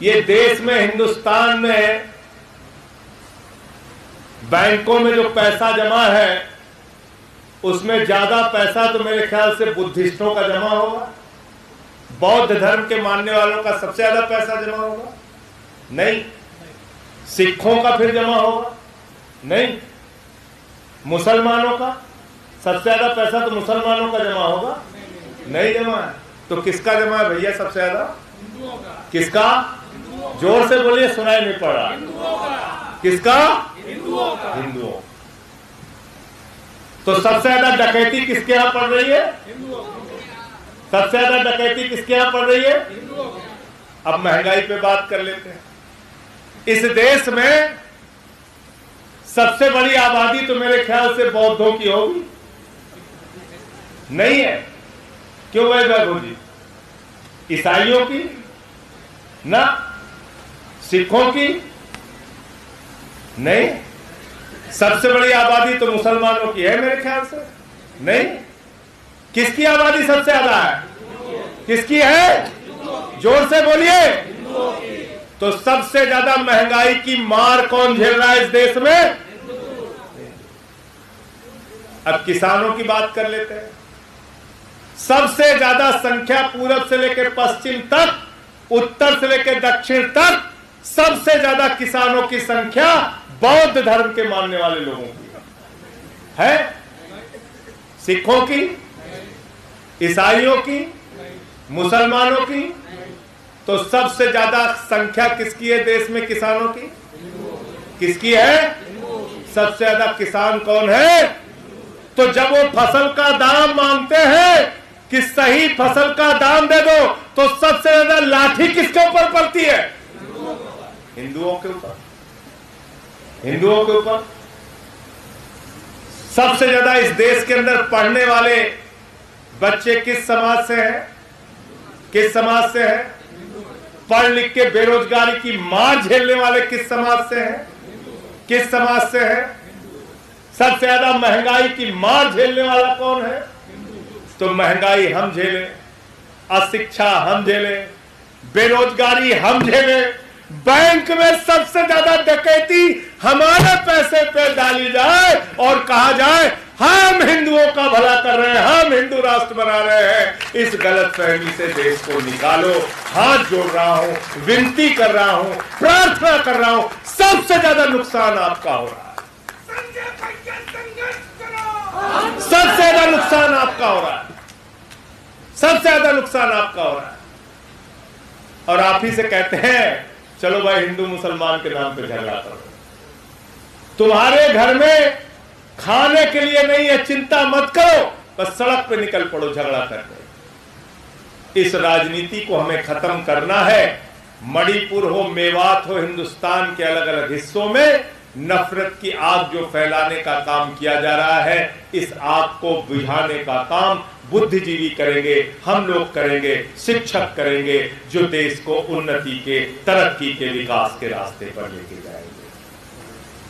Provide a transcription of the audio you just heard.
ये देश में, हिंदुस्तान में बैंकों में जो पैसा जमा है उसमें ज्यादा पैसा तो मेरे ख्याल से बुद्धिस्टों का जमा होगा। बौद्ध धर्म के मानने वालों का सबसे ज्यादा पैसा जमा होगा? नहीं। सिखों का फिर जमा होगा? नहीं। मुसलमानों का सबसे ज्यादा पैसा तो मुसलमानों का जमा होगा? नहीं जमा है। तो किसका जमा है भैया सबसे ज्यादा? किसका? जोर से बोलिए, सुनाई नहीं पड़ रहा। किसका? हिंदुओं। तो सबसे ज्यादा डकैती किसके यहां पड़ रही है? सबसे ज्यादा डकैती किसके यहां पड़ रही है? अब महंगाई पे बात कर लेते हैं। इस देश में सबसे बड़ी आबादी तो मेरे ख्याल से बौद्धों की होगी? नहीं है। क्यों है वैभव जी? ईसाइयों की ना, सिखों की नहीं। सबसे बड़ी आबादी तो मुसलमानों की है मेरे ख्याल से? नहीं। किसकी आबादी सबसे ज्यादा है? किसकी है? जोर से बोलिए। तो सबसे ज्यादा महंगाई की मार कौन झेल रहा है इस देश में? अब किसानों की बात कर लेते हैं। सबसे ज्यादा संख्या पूरब से लेकर पश्चिम तक, उत्तर से लेकर दक्षिण तक सबसे ज्यादा किसानों की संख्या बौद्ध धर्म के मानने वाले लोगों की है। सिखों की, ईसाइयों की, मुसलमानों की। तो सबसे ज्यादा संख्या किसकी है देश में किसानों की? किसकी है? सबसे ज्यादा किसान कौन है? तो जब वो फसल का दाम मांगते हैं कि सही फसल का दाम दे दो, तो सबसे ज्यादा लाठी किसके ऊपर पड़ती है? हिंदुओं के ऊपर। हिंदुओं के ऊपर। सबसे ज्यादा इस देश के अंदर पढ़ने वाले बच्चे किस समाज से हैं? किस समाज से हैं? पढ़ लिख के बेरोजगारी की मार झेलने वाले किस समाज से हैं? किस समाज से हैं? सबसे ज्यादा महंगाई की मार झेलने वाला कौन है? तो महंगाई हम झेलें, अशिक्षा हम झेलें, बेरोजगारी हम झेलें, बैंक में सबसे ज्यादा डकैती हमारे पैसे पे डाली जाए और कहा जाए हम हिंदुओं का भला कर रहे हैं, हम हिंदू राष्ट्र बना रहे हैं। इस गलतफहमी से देश को निकालो। हाथ जोड़ रहा हूं, विनती कर रहा हूं, प्रार्थना कर रहा हूं। सबसे ज्यादा नुकसान आपका हो रहा है। सबसे ज्यादा नुकसान आपका हो रहा है। सबसे ज्यादा नुकसान आपका हो रहा है। और आप ही से कहते हैं चलो भाई हिंदू मुसलमान के नाम पे झगड़ा करो। तुम्हारे घर में खाने के लिए नहीं है, चिंता मत करो, बस सड़क पे निकल पड़ो झगड़ा करके। इस राजनीति को हमें खत्म करना है। मणिपुर हो, मेवात हो, हिंदुस्तान के अलग अलग हिस्सों में नफरत की आग जो फैलाने का काम किया जा रहा है, इस आग को बुझाने का काम बुद्धिजीवी करेंगे, हम लोग करेंगे, शिक्षक करेंगे, जो देश को उन्नति के, तरक्की के, विकास के रास्ते पर लेके जाएंगे।